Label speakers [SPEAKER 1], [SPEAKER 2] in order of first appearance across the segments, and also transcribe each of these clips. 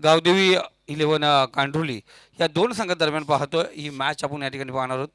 [SPEAKER 1] गावदेवी 11 कांढोली या दोन संघादरम्यान पाहतोय ही मॅच आपण या ठिकाणी पाहणार आहोत.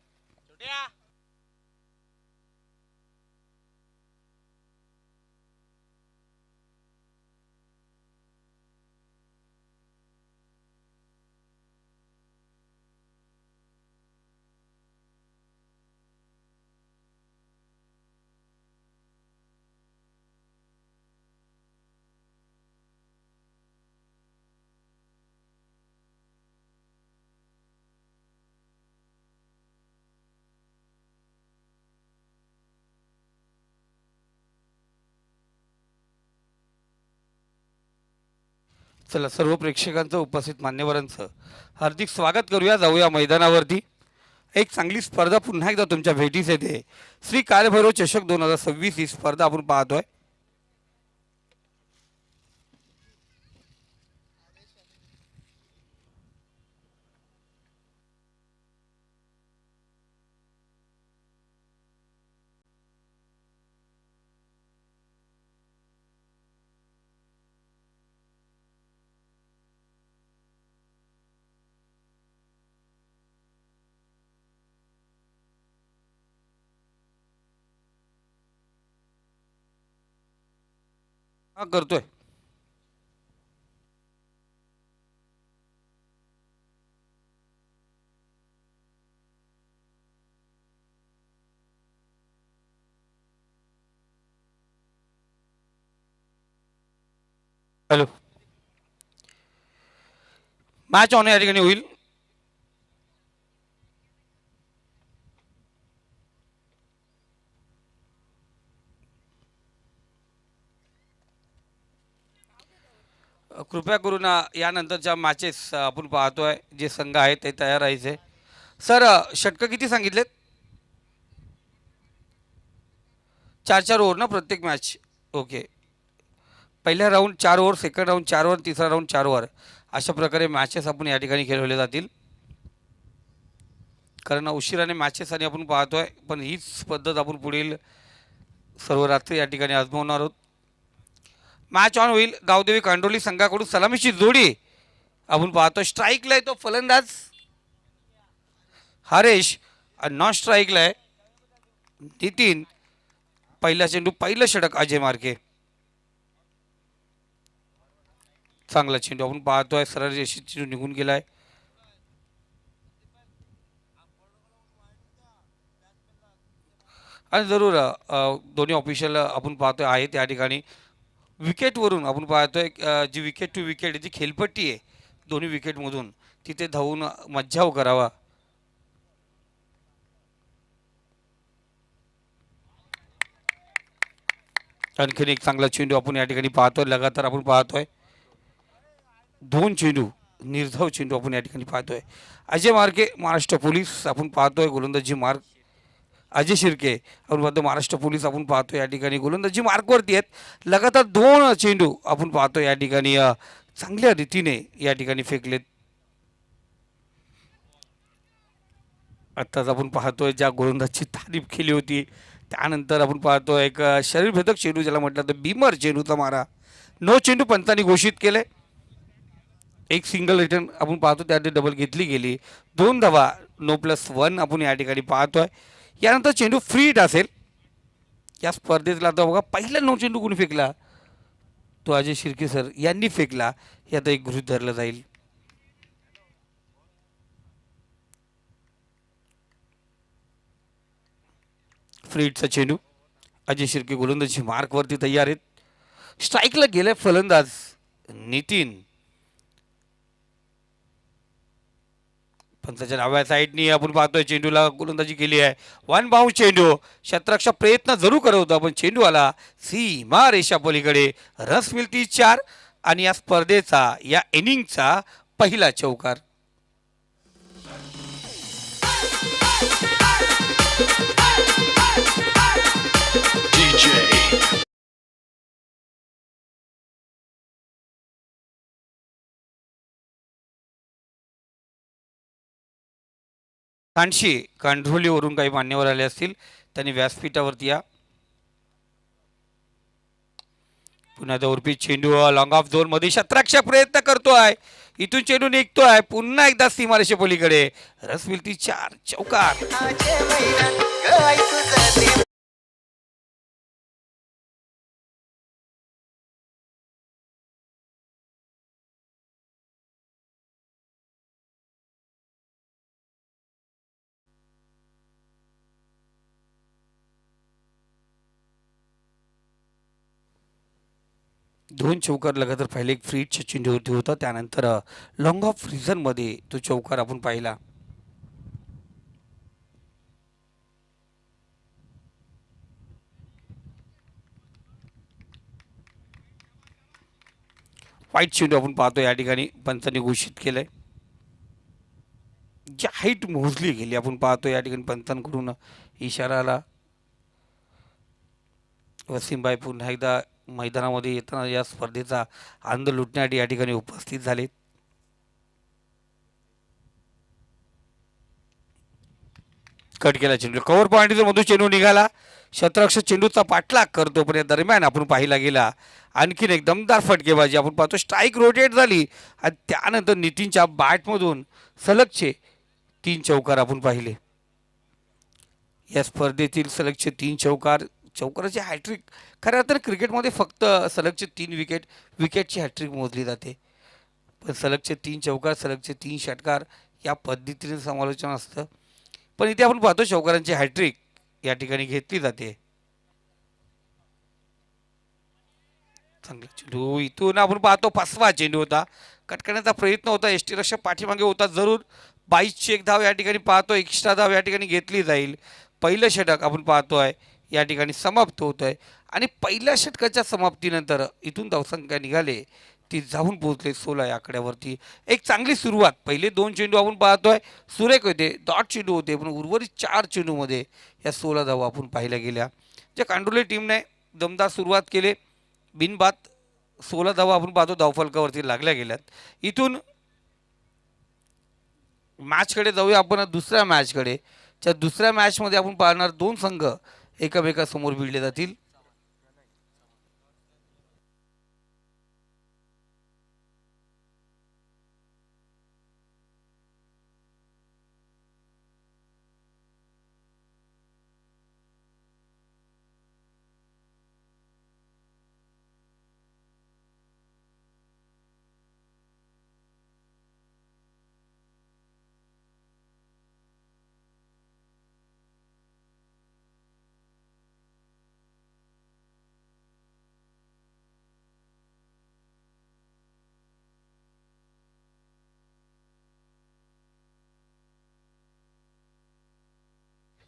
[SPEAKER 1] चला सर्व प्रेक्षकांचं उपस्थित मान्यवरांचं हार्दिक स्वागत करूया. जाऊया मैदानावरती. एक चांगली स्पर्धा पुन्हा एकदा तुमच्या भेटीस येते. श्री कालभैरव चषक 2026 ही स्पर्धा आपण पाहतोय. हा करतोय. हॅलो. मॅच ऑन या ठिकाणी होईल. कृपया करून यानंतरच्या मॅचेस आपण पाहतोय जे संघ आहेत ते तयार राहायचे. सर षटकं किती सांगितलेत? 4-4 ओव्हर ना प्रत्येक मॅच. ओके. पहिला round 4 over, second round 4 over, तिसरा राऊंड 4 ओव्हर अशा प्रकारे मॅचेस आपण या ठिकाणी खेळवले जातील. कारण उशिराने मॅचेस आणि आपण पाहतोय पण हीच पद्धत आपण पुढील सर्व रात्री या ठिकाणी आजमावणार आहोत. मॅच ऑन होईल. गावदेवी कांडोली संघाकडून सलामीची जोडी आपण पाहतोय. स्ट्राईकला आहे तो फलंदाज हरेश आणि नॉन स्ट्राईकला आहे नितीन. पहिला चेंडू, पहिलं षटक अजय मार्के. चांगला चेंडू आपण पाहतोय. सरळ रेषेत चेंडू निघून गेलाय. आणि जरूर दोन्ही ऑफिशियल आपण पाहतोय आहे त्या ठिकाणी. विकेटवरून आपण पाहतोय जी विकेट टू विकेट जी खेळपट्टी आहे दोन्ही विकेटमधून तिथे धावून मज्जाव करावा. आणखीन एक चांगला चेंडू आपण या ठिकाणी पाहतोय. लगातार आपण पाहतोय दोन चेंडू, निर्धाव चेंडू आपण या ठिकाणी पाहतोय. अजय मार्के महाराष्ट्र पोलीस आपण पाहतोय गोलंदाजी मार्क. अजय शिर्के आपण पाहतो महाराष्ट्र पोलीस आपण पाहतो या ठिकाणी गोलंदाजी मार्कवरती आहेत. लगातार दोन चेंडू आपण पाहतो या ठिकाणी चांगल्या रीतीने या ठिकाणी फेकलेत. आत्ताच आपण पाहतोय ज्या गोलंदाजची तारीफ केली होती त्यानंतर आपण पाहतो एक शरीरभेदक चेंडू ज्याला म्हटलं तर बीमर चेंडूचा मारा. नो चेंडू पंतांनी घोषित केले. एक सिंगल रिटर्न आपण पाहतो त्यात डबल घेतली गेली. 2 धावा, नो+1 आपण या ठिकाणी पाहतोय. यानंतर चेंडू फ्री हिट असेल. या स्पर्धेतला आता बघा पहिला 9 चेंडू कोणी फेकला तो अजय शिर्के सर यांनी फेकला. हे आता एक गृहीत धरलं जाईल. फ्री हिटचा चेंडू. अजय शिर्के गोलंदाजी मार्कवरती तयार आहेत. स्ट्राईकला गेलाय फलंदाज नितीन. पंचाच्या डाव्या साईडनी आपण पाहतोय चेंडूला गोलंदाजी केली आहे. 1 बाउंस चेंडू. शतरक्षा प्रयत्न जरूर करत होता पण चेंडू आला सीमा रेषा पलीकडे. रस मिळती 4 आणि या स्पर्धेचा या इनिंगचा पहिला चौकार. कांशी कांढोलीवरून काही मान्यवर आले असतील त्यांनी व्यासपीठावरती या. पुन्हा उर्फी चेंडू लॉंग ऑफ झोन मध्ये शतरक्षक प्रयत्न करतोय. इथून चेंडू निघतोय पुन्हा एकदा सीमारेषे पलीकडे. रस मिळती 4 चौकार. दोन चौकार लगातार पहिले. एक फ्रीटच्या चेंडूवरती होता, त्यानंतर लॉंग ऑफ रिझन मध्ये तो चौकार आपण पाहिला. वाईट चेंडू आपण पाहतो या ठिकाणी पंचांनी घोषित केलंय. जी हाईट मोजली गेली आपण पाहतो या ठिकाणी पंचांकडून इशारा आला. वसीमबाई पुन्हा एकदा मैदानामध्ये येताना या स्पर्धेचा आनंद लुटण्यासाठी या ठिकाणी उपस्थित झाले. कट केला चेंडू. कव्हर पॉईंट मधून चेंडू निघाला. शतरक्षक चेंडूचा पाठलाग करतो, पण या दरम्यान आपण पाहिला गेला आणखीन एक दमदार फटकेबाजी आपण पाहतो. स्ट्राईक रोटेट झाली आणि त्यानंतर नितीनच्या बॅटमधून सलगचे 3 चौकार आपण पाहिले. या स्पर्धेतील सलगचे 3 चौकार. चौकाराची हॅट्रिक खऱ्या अर्थाने क्रिकेटमध्ये फक्त सलगचे 3 विकेटची हॅट्रिक मोजली जाते, पण सलगचे 3 चौकार, सलगचे 3 षटकार या पद्धतीने समालोचन असतं. पण इथे आपण पाहतो चौकारांची हॅट्रिक या ठिकाणी घेतली जाते. चांगला चेंडू. इथून आपण पाहतो 5वा चेंडू होता. कट करण्याचा प्रयत्न होता. एसटी रक्षक पाठीमागे होता. जरूर 22ची एक धाव या ठिकाणी पाहतो. एक्स्ट्रा धाव या ठिकाणी घेतली जाईल. पहिलं षटक आपण पाहतोय या ठिकाणी समाप्त होत आहे आणि पहिल्या षटकाच्या समाप्तीनंतर इथून धावसंख्या निघाले ती जाऊन पोहोचले 16 या आकड्यावरती. एक चांगली सुरुवात. पहिले 2 चेंडू आपण पाहतोय सुरेख होते, डॉट चेंडू होते, पण उर्वरित 4 चेंडूमध्ये या 16 धावा आपण पाहिल्या गेल्या. ज्या कांडोले टीमने दमदार सुरुवात केली. बिनबाद 16 धावा आपण पाहतो धावफलकावरती लागल्या गेल्यात. इथून मॅचकडे जाऊया आपण दुसऱ्या मॅचकडे. त्या दुसऱ्या मॅचमध्ये आपण पाहणार 2 संघ एकमेकासमोर भिडले जातील.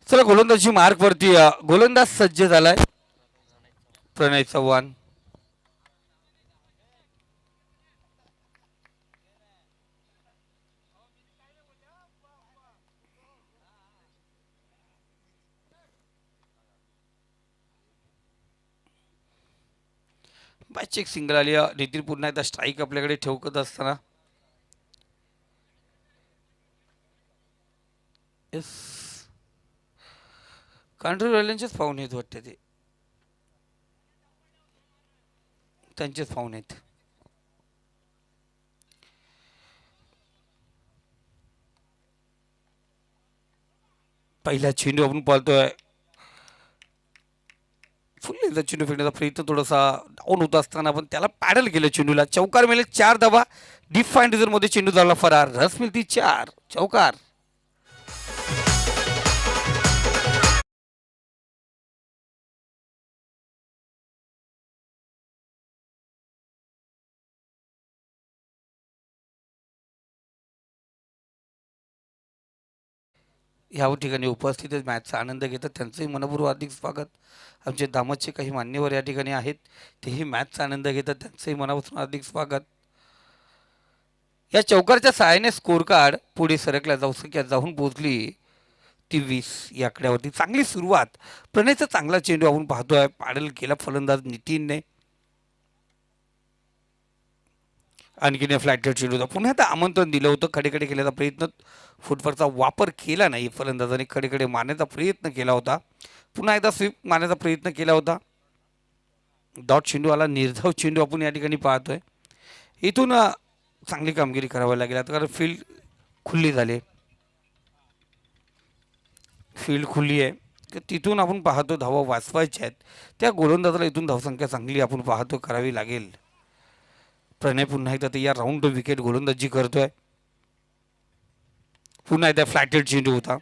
[SPEAKER 1] चला गोलंदाजी मार्कवरती गोलंदाज सज्ज झालाय प्रणय चव्हाण. बॅच एक सिंगल आली. नितीन पुन्हा एकदा स्ट्राईक आपल्याकडे ठेवत असताना कांढरेवाल्यांचेच पाहुणे आहेत वाटते, ते त्यांचेच पाहुणे आहेत. पहिला चेंडू आपण पाहतोय. फुल एकदा चेंडू फेकण्याचा प्रयत्न थोडासा डाऊन होत असताना पण त्याला पॅडल केलं चेंडूला. चौकार मिळेल. 4 धावा. डीप फाईन रिझन मध्ये चेंडू झाला फरार. रस मिळती 4 चौकार. ह्या ठिकाणी उपस्थित मॅचचा आनंद घेतात त्यांचंही मनपूर्वक हार्दिक स्वागत. आमचे दामतचे काही मान्यवर या ठिकाणी आहेत, तेही मॅचचा आनंद घेतात त्यांचंही मनापासून हार्दिक स्वागत. या चौकारच्या सहाय्याने स्कोर कार्ड पुढे सरकल्या धावसंख्या जाऊन पोहोचली ती 20 या आकड्यावरती. चांगली सुरुवात. प्रणयचा चांगला चेंडू आपण पाहतोय. पाडल केला फलंदाज नितीनने. आणखीन फ्लॅट चेंडूचा पुन्हा आता आमंत्रण दिलं होतं. खडेखडे केल्याचा प्रयत्न, फुटवर्कचा वापर केला नाही फलंदाजाने. खडेखडे मारण्याचा प्रयत्न केला होता. पुन्हा एकदा स्वीप मारण्याचा प्रयत्न केला होता. डॉट चेंडू आला, निर्धाव चेंडू आपण या ठिकाणी पाहतोय. इथून चांगली कामगिरी करावी लागेल आता, कारण खुल्ली झाली फील्ड खुली आहे. तर तिथून आपण पाहतो धावा वाचवायच्या आहेत. त्या गोलंदाजाला इथून धावसंख्या चांगली आपण पाहतो करावी लागेल. प्रणय पुन्हा एकदा ते या राऊंड विकेट गोलंदाजी करतोय. पुन्हा एकदा फ्लॅटेड चेंडू होता.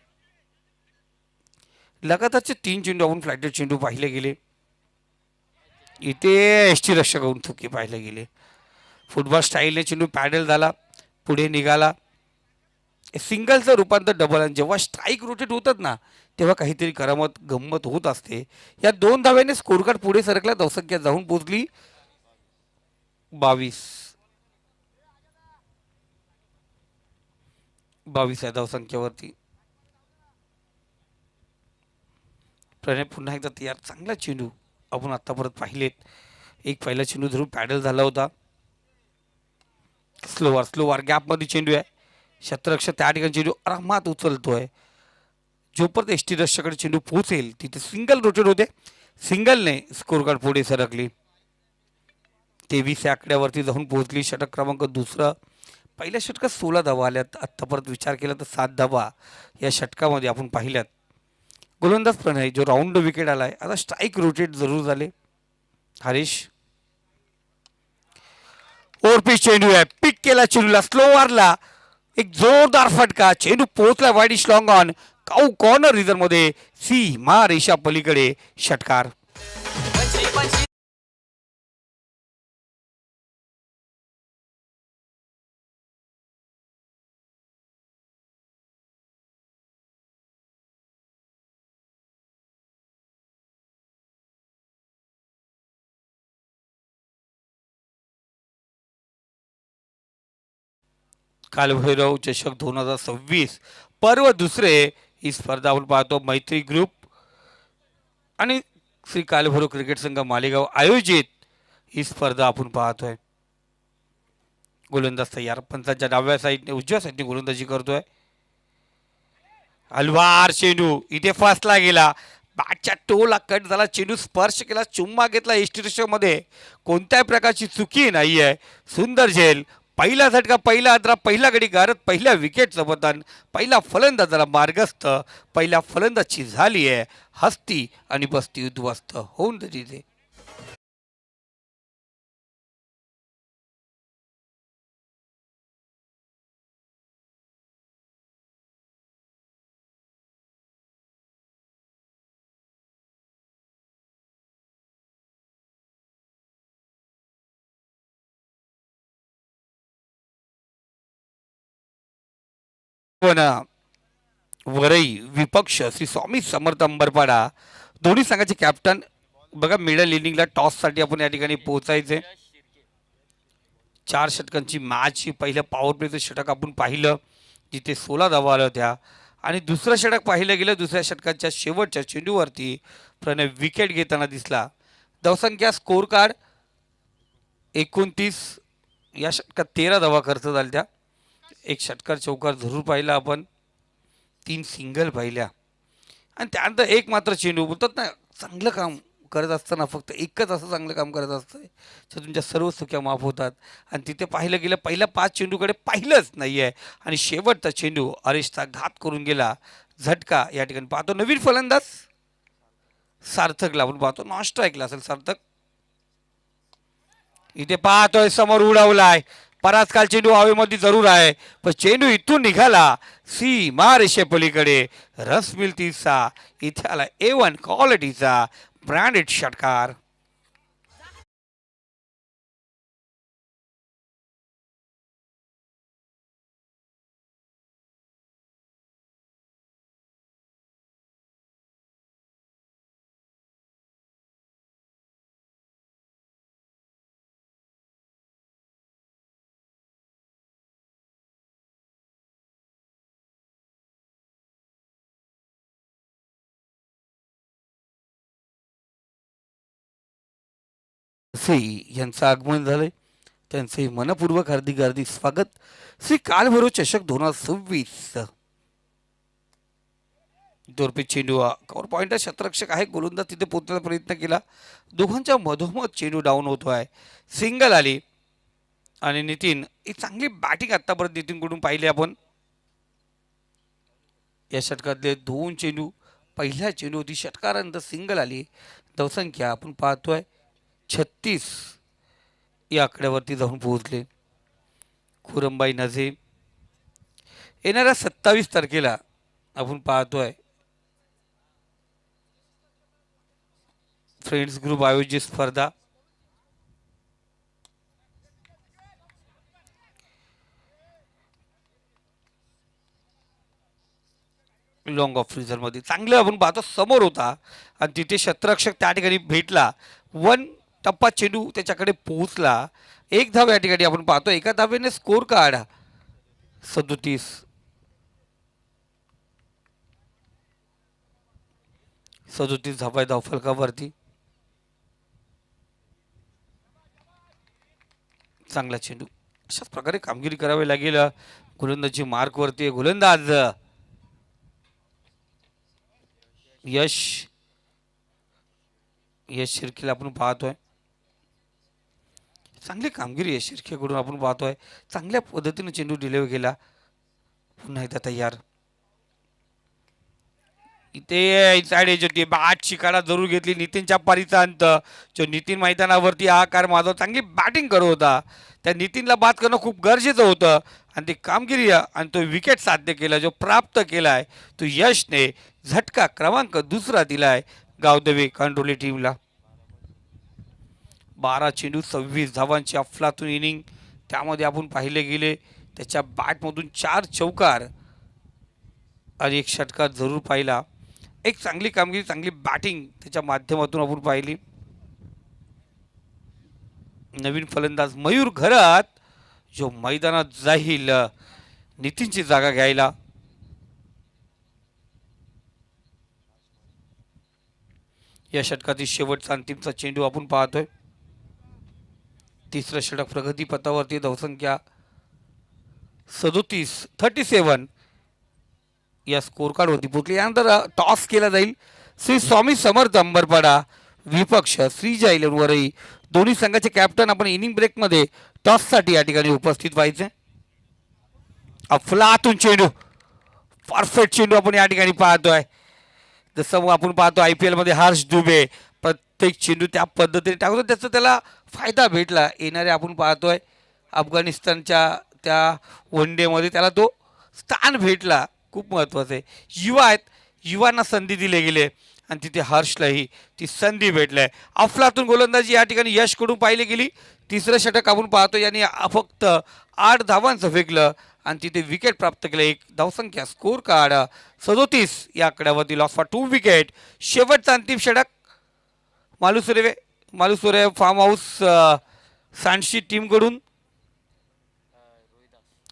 [SPEAKER 1] लगातारचे 3 चेंडू आपण फ्लॅटेड चेंडू पाहिले गेले. इथे यष्टीरक्षकाकडून थुकी पाहिले गेले. फुटबॉल स्टाईलने चेंडू पॅडल झाला, पुढे निघाला. सिंगलचं रूपांतर डबल, आणि जेव्हा स्ट्राईक रोटेट होतात ना तेव्हा काहीतरी करामत गंमत होत असते. या 2 धाव्याने स्कोर कार्ड पुढे सरकला. धावसंख्या जाऊन पोहोचली 22 या धावसंख्येवरती. प्रणय पुन्हा एकदा तयार. चांगला चेंडू आपण आतापर्यंत पाहिलेत. एक पहिला चेंडू धरून पॅडल झाला होता. स्लोवर गॅपमध्ये चेंडू आहे. क्षेत्ररक्षक त्या ठिकाणी चेंडू आरामात उचलतोय. जोपर्यंत एसटी रक्षकाकडे चेंडू पोहोचेल तिथे सिंगल रोटेट होते. सिंगलने स्कोर कार्ड पुढे सरकली. 23 या आकड्यावरती जाऊन पोहोचली. षटक क्रमांक दुसरा. पहिल्या षटकात 16 धावा आल्यात. आत्तापर्यंत विचार केला तर 7 धावा या षटकामध्ये आपण पाहिल्यात. गोलंदाज प्रणय जो राऊंड विकेट आलाय. आता स्ट्राईक रोटेट जरूर झाले. हरीश ओव्हरपिच चेंडू आहे. पिक केला चेंडूला, स्लोवरला एक जोरदार फटका. चेंडू पोहोचला wide long on. Cow corner reserve मध्ये सीमा रेषा पलीकडे षटकार. कालभैरव चषक 2026 पर्व दुसरे ही स्पर्धा आपण पाहतो. मैत्री ग्रुप आणि श्री कालभैरव क्रिकेट संघ मालेगाव आयोजित ही स्पर्धा आपण पाहतोय. गोलंदाज तयार. पंचांच्या डाव्या साईडने उजव्या साईडने गोलंदाजी करतोय. हलवार चेंडू इथे फसला गेला. बॅटच्या टोला कट झाला. चेंडू स्पर्श केला, चुम्मा घेतला मध्ये. कोणत्याही प्रकारची चुकी नाही आहे. सुंदर झेल. पहिला झटका, पहिला आद्रा, पहिला गडी गारत, पहिल्या विकेटचं पतन. पहिला फलंदाजाला मार्गस्थ. पहिल्या फलंदाजची झाली आहे हस्ती आणि बस्ती उद्ध्वस्त होऊन तिथे. पण वरई विपक्ष श्री स्वामी समर्थ अंबरपाडा दोन्ही संघाचे कॅप्टन. बघा मिडल इनिंगला टॉससाठी आपण या ठिकाणी पोहोचायचे. 4 षटकांची मॅच. पहिलं पॉवर प्लेचं षटक आपण पाहिलं जिथे 16 धावा आल्या होत्या. आणि दुसरं षटक पाहिलं गेलं. दुसऱ्या षटकाच्या शेवटच्या चेंडूवरती प्रणय विकेट घेताना दिसला. धावसंख्या स्कोर कार्ड 29. या षटकात 13 धावा खर्च झाल्या त्या. एक षटकार चौकार जरूर पाहिला आपण. 3 सिंगल पाहिल्या. आणि त्यानंतर एक मात्र चेंडू. बोलतात ना चांगलं काम करत असताना फक्त एकच असं चांगलं काम करत असतं तर तुमच्या सर्व चुक्या माफ होतात. आणि तिथे पाहिलं गेलं पहिल्या 5 चेंडूकडे पाहिलंच नाही आहे. आणि शेवटचा चेंडू अरेशचा घात करून गेला. झटका या ठिकाणी पाहतो. नवीन फलंदाज सार्थकला आपण पाहतो. नॉन स्ट्राईकला असेल सार्थक. इथे पाहतोय समोर उडवलाय. पराच काल चेंडू हवेमध्ये जरूर आहे पण चेंडू इथून निघाला सीमा रेषेपलीकडे. रस मिल्तीचा इथे आला A1 क्वालिटीचा ब्रँडेड षटकार. यांचं आगमन झालंय. त्यांचे मनपूर्वक हार्दिक हार्दिक स्वागत. श्री कालभैरव चषक 2026. दोरपे चेंडू कव्हर पॉईंटचा क्षेत्ररक्षक आहे, गोलंदाज तिथे पोहोचण्याचा प्रयत्न केला. दोघांच्या मधोमध चेंडू डाऊन होतो आहे. सिंगल आली आणि नितीन एक चांगली बॅटिंग आतापर्यंत नितीनकडून पाहिली आपण. या षटकातले दोन चेंडू, पहिल्या चेंडू होती षटकारानंतर सिंगल आली. धावसंख्या आपण पाहतोय 36 या आकड्यावरती जाऊन पोहोचले. खुरमबाई नझीम येणाऱ्या 27 तारखेला आपण पाहतोय फ्रेंड्स ग्रुप आयोजित स्पर्धा. लॉंग ऑफ फ्रीजरमध्ये चांगलं आपण पाहतो समोर होता आणि तिथे क्षेत्ररक्षक त्या ठिकाणी भेटला. वन टप्पा चेंडू त्याच्याकडे पोहोचला. एक धाव या ठिकाणी आपण पाहतो. एका धावेने स्कोर कार्ड 37. 37 धावा आहे धावफलकावरती. चांगला चेंडू. अशाच प्रकारे कामगिरी करावी लागेल. गोलंदाजी मार्कवरती गोलंदाज यश शिर्केला आपण पाहतोय. चांगली कामगिरी यश शिर्केकडून आपण पाहतोय. चांगल्या पद्धतीने चेंडू डिलिव्हर केला. पुन्हा एकदा तयार. इथे साइड एज होती. बॅट शिकाडा जरूर घेतली. नितीनच्या पारीचा अंत. जो नितीन मैदानावरती आकार माधव चांगली बॅटिंग करत होता. त्या नितीनला बाद करणं खूप गरजेचं होतं आणि ती कामगिरी आणि तो विकेट साध्य केला जो प्राप्त केलाय तो यशने झटका क्रमांक दुसरा दिलाय गावदेवी कांडोली टीमला. 12 चेंडू 26 धावांची अफलातून इनिंग. त्यामध्ये आपण पाहिले गेले त्याच्या बॅटमधून 4 चौकार आणि एक षटकार जरूर पाहिला. एक चांगली कामगिरी, चांगली बॅटिंग त्याच्या माध्यमातून आपण पाहिली. नवीन फलंदाज मयूर घरात जो मैदानात जाईल नितीनची जागा घ्यायला. या षटकातील शेवटचा अंतिमचा चेंडू आपण पाहतोय. तिसरं षटक प्रगती पथावरती. धावसंख्या 37 या स्कोर कार्डवरती पोहोचली. यानंतर टॉस केला जाईल. श्री स्वामी समर्थ अंबरपाडा विपक्ष श्रीजा इलेव्हनवरही दोन्ही संघाचे कॅप्टन आपण इनिंग ब्रेकमध्ये टॉससाठी या ठिकाणी उपस्थित व्हायचे. अफलातून चेंडू, परफेक्ट चेंडू आपण या ठिकाणी पाहतोय. जसं आपण पाहतो IPL मध्ये हर्ष दुबे प्रत्येक चेंडू त्या पद्धतीने टाकतो, त्याचा त्याला फायदा भेटला. येणारे आपण पाहतोय अफगाणिस्तानच्या त्या वन डेमध्ये त्याला तो स्थान भेटला. खूप महत्त्वाचं आहे. युवा आहेत, युवांना संधी दिले गेले आणि तिथे हर्षलाही ती संधी भेटलाय. अफलातून गोलंदाजी या ठिकाणी यशकडून पाहिली गेली. तिसरं षटक आपण पाहतो यांनी फक्त 8 धावांचं फेकलं आणि तिथे विकेट प्राप्त केलं. एक धावसंख्या स्कोर कार्ड 37 या आकड्यावरती. Loss for 2 wicket. शेवटचा अंतिम षटक मालुसरे फार्म हाऊस सांडशी टीमकडून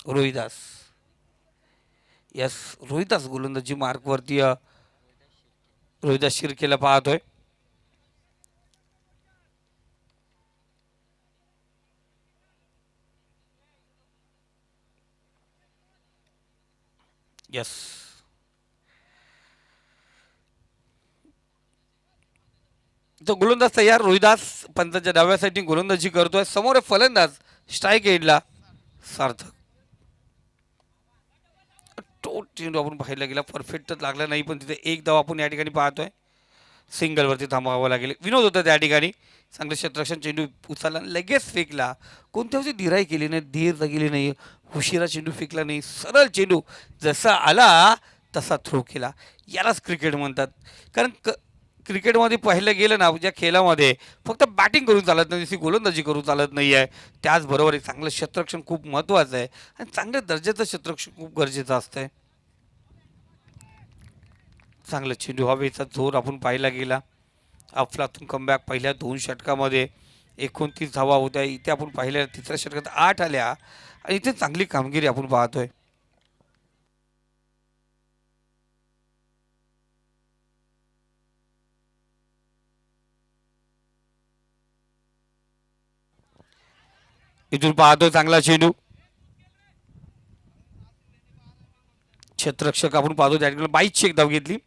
[SPEAKER 1] रोहिदास. यस, रोहिदास गोलंदाजी मार्कवरती रोहिदास शिर्केला पाहतोय. यस, तो गोलंदाज तयार. रोहिदास पंतांच्या डाव्यासाठी गोलंदाजी करतोय. समोर फलंदाज स्ट्राईक एंडला सार्थक. तो चेंडू आपण पाहायला गेला परफेक्ट तर लागला नाही, पण तिथे एक धाव आपण या ठिकाणी पाहतोय. सिंगलवरती थांबावं लागेल. विनोद होता त्या ठिकाणी. चांगलं क्षेत्ररक्षण चेंडू उचलला लगेच फेकला. कोणत्याही धीराई केली नाही, धीर गेली नाही, उशिरा चेंडू फेकला नाही. सरळ चेंडू जसा आला तसा थ्रो केला. यालाच क्रिकेट म्हणतात. कारण क्रिकेटमध्ये पाहिलं गेलं ना, ज्या खेळामध्ये फक्त बॅटिंग करून चालत नाही, जशी गोलंदाजी करून चालत नाही आहे. त्याचबरोबर एक चांगलं क्षेत्ररक्षण खूप महत्त्वाचं आहे आणि चांगल्या दर्जाचं क्षेत्ररक्षण खूप गरजेचं असतंय. चांगलं चेंडू हवेचा जोर आपण पाहायला गेला. अफलातून कमबॅक. पहिल्या 2 षटकामध्ये 29 धावा होत्या. इथे आपण पाहिल्या तिसऱ्या षटकात 8 आल्या आणि इथे चांगली कामगिरी आपण पाहतोय. इथून पाहतोय चांगला चेंडू. क्षेत्ररक्षक आपण पाहतो त्या ठिकाणी 22ची एक धाव घेतली.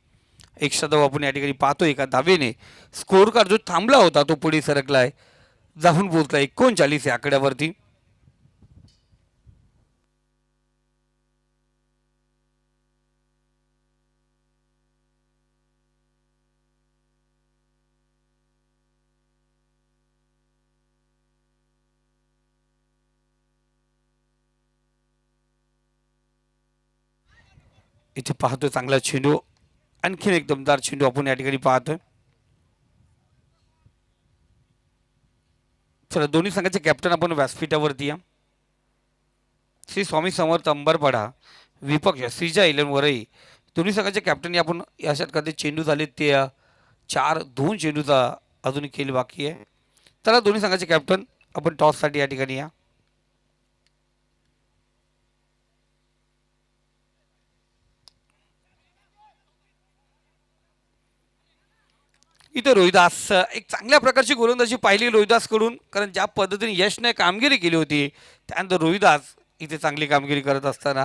[SPEAKER 1] एक्स्ट्रा धाव आपण या ठिकाणी पाहतोय एका धावेने स्कोर कार्ड जो थांबला होता तो पुढे सरकलाय, जाऊन पोहोचला 39 या आकड्यावरती. इथे पाहतोय चांगला चेंडू, आणखीन एक दमदार चेंडू आपण या ठिकाणी पाहतोय. चला दोन्ही संघाचे कॅप्टन आपण व्यासपीठावरती या. श्री स्वामी समर्थ अंबरपाडा विपक्ष श्रीजा इलेवन वरई दोन्ही संघाचे कॅप्टन आपण या षटकात चेंडू झाले ते 4-2 चेंडूचा अजूनही खेळ बाकी आहे. चला दोन्ही संघाचे कॅप्टन आपण टॉससाठी या ठिकाणी या. इथे रोहिदास एक चांगल्या प्रकारची गोलंदाजी पाहिली रोहिदास कडून, कारण ज्या पद्धतीने यशने कामगिरी केली होती त्यानंतर रोहिदास इथे चांगली कामगिरी करत असताना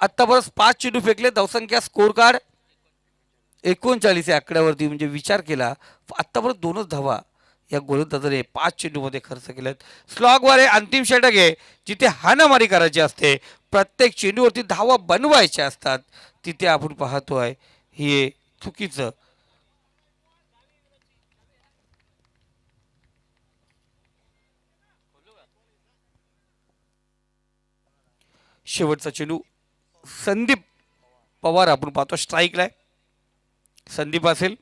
[SPEAKER 1] आत्तापर्यंत 5 चेंडू फेकले, धावसंख्या स्कोर कार्ड 39 या आकड्यावरती. म्हणजे विचार केला आत्तापर्यंत 2च धावा या गोलंदाजाने 5 चेंडूमध्ये खर्च केल्यात. स्लॉगवर आहे, अंतिम षटक आहे जिथे हाणामारी करायची असते, प्रत्येक चेंडूवरती धावा बनवायच्या असतात, तिथे आपण पाहतोय हे चुकीचं. शेवटचा चेंडू संदीप पवार आपण पाहतो स्ट्राईकला आहे, संदीप असेल.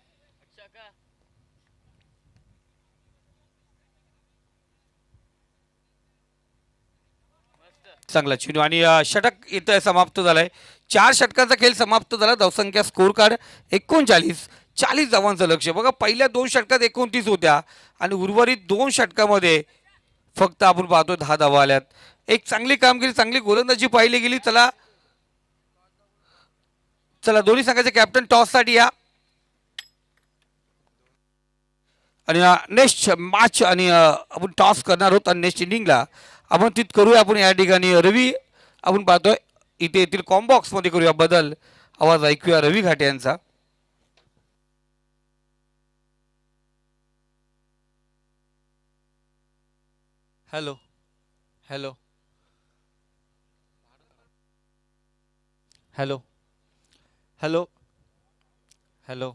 [SPEAKER 1] चांगला चेंडू आणि षटक इथं समाप्त झालाय. 4 षटकांचा खेळ समाप्त झाला. धावसंख्या स्कोर कार्ड 39, 40 धावांचं लक्ष. बघा पहिल्या 2 षटकात 29 होत्या आणि उर्वरित 2 षटकामध्ये फक्त आपण पाहतो 10 धावा आल्यात. एक चांगली कामगिरी, चांगली गोलंदाजी पाहिली गेली. चला चला दोन्ही संघाचे कॅप्टन टॉससाठी या आणि नेक्स्ट मॅच आणि आपण टॉस करणार आहोत आणि नेक्स्ट इनिंगला आपण तिथ करूया. आपण या ठिकाणी रवी आपण पाहतोय इथे येथील कॉम्बॉक्समध्ये करूया बदल. आवाज ऐकूया रवी घाटे यांचा.
[SPEAKER 2] Hello hello hello hello hello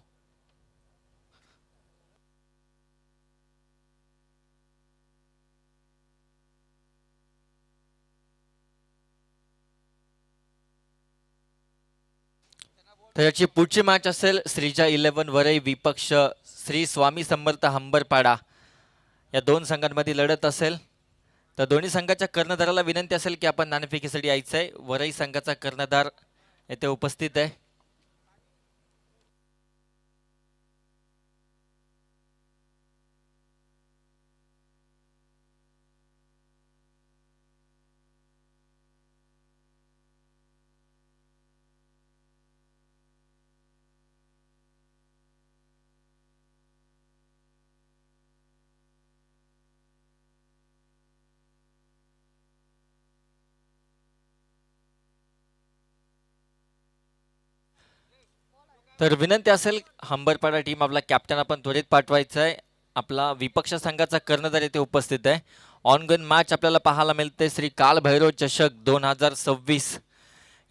[SPEAKER 2] तर याची पुढची मॅच असेल श्रीजा 11 वरई विपक्ष श्री स्वामी समर्थ हंबरपाडा या 2 संघांमध्ये लढत असेल. तर दोन्ही संघाच्या कर्णधाराला विनंती असेल की आपण नाणेफेकीसाठी यायचं आहे. वरई संघाचा कर्णधार येथे उपस्थित आहे. तर विनंती असेल हंबरपाडा टीम आपला कॅप्टन आपण त्वरित पाठवायचा आहे. आपला विपक्ष संघाचा कर्णधार येथे उपस्थित आहे. ऑनगन मॅच आपल्याला पाहायला मिळते श्री काल भैरव चषक 2026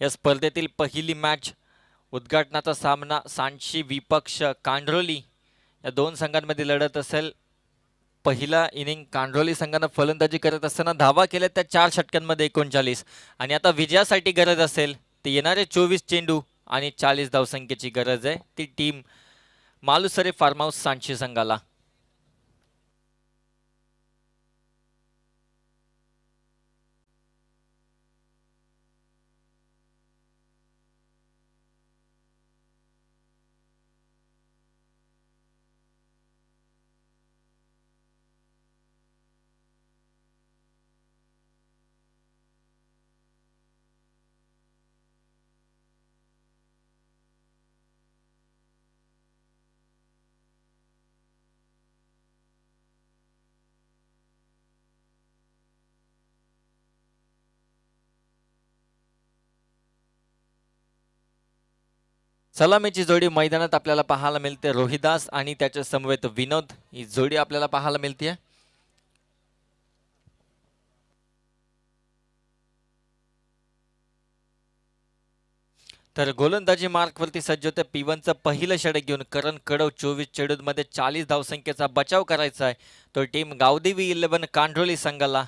[SPEAKER 2] या स्पर्धेतील पहिली मॅच. उद्घाटनाचा सामना सांची विपक्ष कांड्रोली या 2 संघांमध्ये लढत असेल. पहिला इनिंग कांड्रोली संघानं फलंदाजी करत असताना धावा केल्या त्या 4 षटकांमध्ये 39 आणि आता विजयासाठी गरज असेल ते येणारे 24 चेंडू आणि 40 धावसंख्येची गरज आहे. ती टीम मालुसरे फार्म हाऊस सांची संघाला. सलामीची जोडी मैदानात आपल्याला पाहायला मिळते. रोहिदास आणि त्याच्या समवेत विनोद ही जोडी आपल्याला पाहायला मिळते. तर गोलंदाजी मार्कवरती सज्ज होते. P1चं पहिलं षटक घेऊन करण कडव 24 चेडूमध्ये 40 धावसंख्येचा बचाव करायचा आहे. तो टीम गावदेवी 11 कांढोली संघाला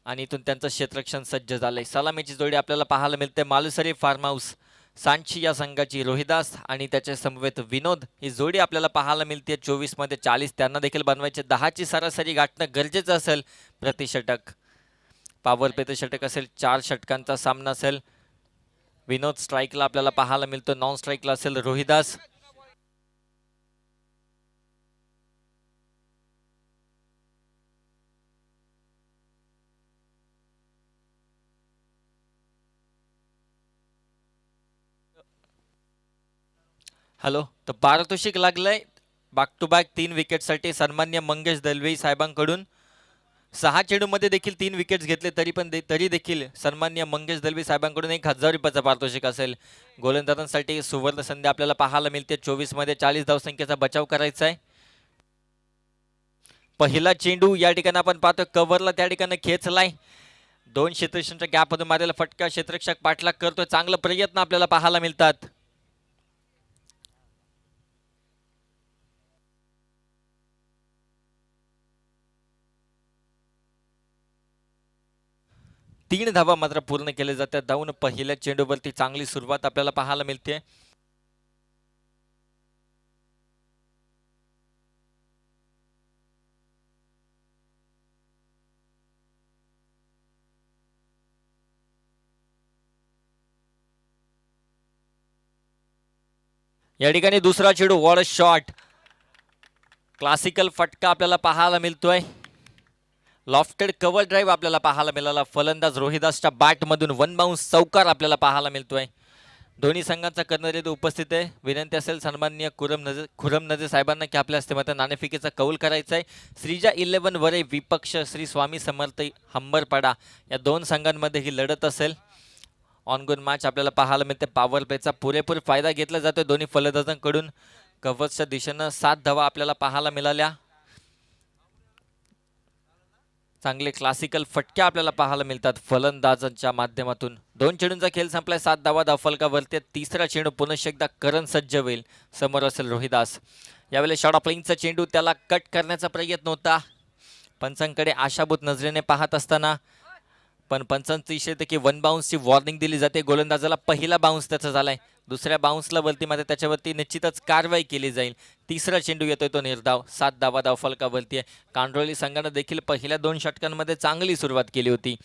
[SPEAKER 2] आणि इथून त्यांचं क्षेत्ररक्षण सज्ज झालंय. सलामीची जोडी आपल्याला पाहायला मिळते. मालुसरे फार्म हाऊस सांची या संघाची रोहिदास आणि त्याच्या समवेत विनोद ही जोडी आपल्याला पाहायला मिळते. 24 मध्ये 40 त्यांना देखील बनवायचे. 10ची सरासरी गाठणं गरजेचं असेल प्रति षटक. पॉवर प्लेचं षटक असेल. 4 षटकांचा सामना असेल. विनोद स्ट्राईकला आपल्याला पाहायला मिळतो. नॉन स्ट्राईकला असेल रोहिदास. हॅलो, तर पारितोषिक लागलंय बॅक टू बॅक 3 विकेटसाठी सन्मान्य मंगेश दलवी साहेबांकडून. 6 चेंडूमध्ये देखील 3 विकेट्स घेतले तरी देखील सन्मान्य मंगेश दलवी साहेबांकडून 1000 रुपयाचा पारितोषिक असेल. गोलंदाजांसाठी सुवर्ण संधी आपल्याला पाहायला मिळते. 24 मध्ये 40 धावसंख्येचा बचाव करायचा आहे. पहिला चेंडू या ठिकाणी आपण पाहतो कव्हरला त्या ठिकाणी खेचलाय. 2 क्षेत्ररक्षणाच्या गॅपमधून मारलेला फटका क्षेत्ररक्षक पाठलाग करतोय. चांगला प्रयत्न आपल्याला पाहायला मिळतात. तीन धावा मात्र पूर्ण केले जातात. धावून पहिल्या चेंडूवरती चांगली सुरुवात आपल्याला पाहायला मिळते. या ठिकाणी दुसरा चेंडू वॉट अ शॉट. क्लासिकल फटका आपल्याला पाहायला मिळतोय. लॉफ्टेड कव्हर ड्राईव्ह आपल्याला पाहायला मिळाला. फलंदाज रोहिदासच्या बॅटमधून 1 बाउन्स चौकार आपल्याला पाहायला मिळतोय. दोन्ही संघांचा कर्णधार इथे उपस्थित आहे. विनंती असेल सन्माननीय खुरम नजे साहेबांना की आपल्या हस्ते मात्र नाणेफेकीचा कौल करायचा आहे. श्रीजा 11 वरे विपक्ष श्री स्वामी समर्थ हंबरपाडा या 2 संघांमध्ये ही लढत असेल. ऑनगोन मॅच आपल्याला पाहायला मिळते. पॉवर प्लेचा पुरेपूर फायदा घेतला जातो दोन्ही फलंदाजांकडून. कव्हर्सच्या दिशेनं 7 धावा आपल्याला पाहायला मिळाल्या. चांगले क्लासिकल फटके आपल्याला पाहायला मिळतात फलंदाजांच्या माध्यमातून. 2 चेंडूंचा खेळ संपलाय. 7 धावा धावफलकावरती. तिसरा चेंडू पुनश्च एकदा करण सज्ज होईल. समोर असेल रोहिदास. यावेळेस शॉर्ट ऑफलाईनचा चेंडू त्याला कट करण्याचा प्रयत्न होता. पंचांकडे आशाभूत नजरेने पाहत असताना पण पंचांचं इशारा की 1 बाउन्सची वॉर्निंग दिली जाते. गोलंदाजाला पहिला बाउन्स त्याचा झालाय. दुसऱ्या बाउन्सला वरती मात्र त्याच्यावरती निश्चितच कारवाई केली जाईल. तिसरा चेंडू येतोय तो निर्धाव. 7 धावा धावफलकावरती आहे. कांडोली संघानं देखील पहिल्या 2 षटकांमध्ये चांगली सुरुवात केली होती.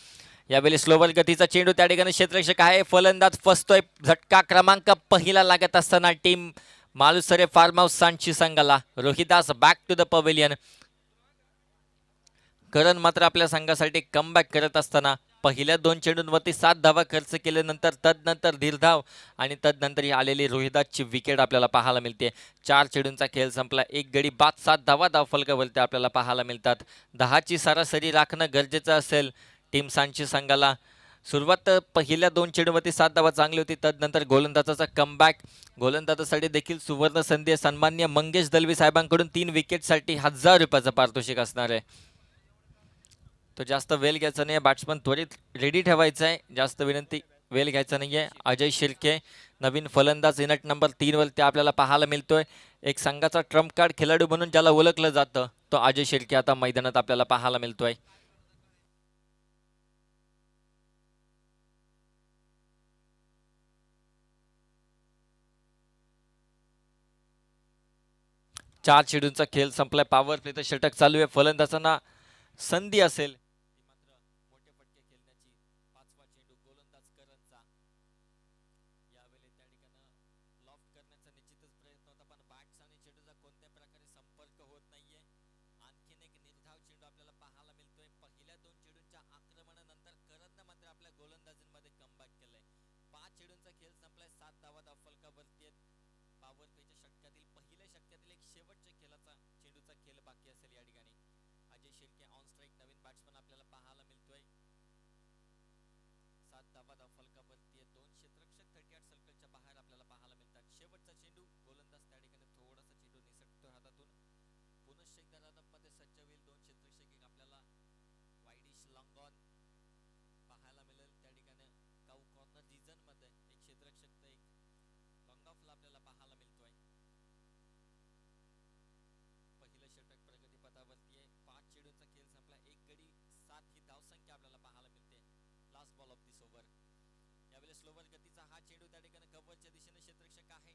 [SPEAKER 2] यावेळी स्लोवर गतीचा चेंडू त्या ठिकाणी क्षेत्ररक्षक आहे. फलंदाज फसतोय. झटका क्रमांक पहिला लागत असताना टीम मालुसरे फार्म हाऊस सांची संघाला. Rohidas back to the pavilion. Karan मात्र आपल्या संघासाठी कमबॅक करत असताना पहिल्या 2 चेंडूंवरती 7 धावा खर्च केल्यानंतर तदनंतर धीरधाव आणि तदनंतर ही आलेली रोहिदासची विकेट आपल्याला पाहायला मिळते. 4 चेंडूंचा खेळ संपला. 1 गडी बाद 7 धावा धावफलकावरती आपल्याला पाहायला मिळतात. 10ची सरासरी राखणं गरजेचं असेल टीम सांची संघाला. सुरुवात पहिल्या 2 चेंडूवरती 7 धावा चांगली होती. तदनंतर गोलंदाजाचा कमबॅक. गोलंदाजासाठी देखील सुवर्ण संधी सन्मान्य मंगेश दलवी साहेबांकडून 3 विकेटसाठी 1000 रुपयाचं पारितोषिक असणार आहे. तो जास्त वेळ घ्यायचा नाही. बॅट्समन त्वरित रेडी ठेवायचा आहे. जास्त विनंती वेळ घ्यायचा नाहीये. अजय शिर्के नवीन फलंदाज इनट नंबर 3 वर ते आपल्याला पाहायला मिळतोय. एक संघाचा ट्रम्प कार्ड खेळाडू म्हणून ज्याला ओळखलं जातं तो अजय शिर्के आता मैदानात आपल्याला पाहायला मिळतोय. चार चेंडूंचा खेळ संपलाय. पॉवर प्लेचं षटक चालू आहे. फलंदाजांना संधी असेल मोठे फटके खेळण्याची. 5वा चेंडू गोलंदाज करणचा. यावेळी त्या ठिकाणी लॉफ्ट करण्याचा निश्चितच प्रयत्न होता पण बॅट्स आणि चेंडूचा कोणत्या प्रकारे संपर्क होत नाहीये. आणखीन एक निर्धाव चेंडू आपल्याला पाहायला मिळतोय. पहिल्या 2 चेंडूंच्या आक्रमणानंतर करणनं मात्र आपल्या गोलंदाजींमध्ये कमबॅक केलंय. 5 चेंडूंचा खेळ संपलाय. 7 धावा धावफलकावरती आहेत. पॉवर प्लेच्या षटकातील पहिल्या षटकातील एक शेवटच्या चेंडूचा खेळ बाकी असेल या ठिकाणी. Ajay Shirke on strike Naveen batsman आपल्याला पाहायला मिळतोय. 7 धावा धावफलकावरती 2 क्षेत्ररक्षक 38 सर्कलच्या बाहेर आपल्याला पाहायला मिळतात. शेवटचा चेंडू last ball of this over. यावेळेस स्लोवर गतीचा हा चेंडू त्या ठिकाणी कव्हरच्या दिशेने क्षेत्ररक्षक आहे.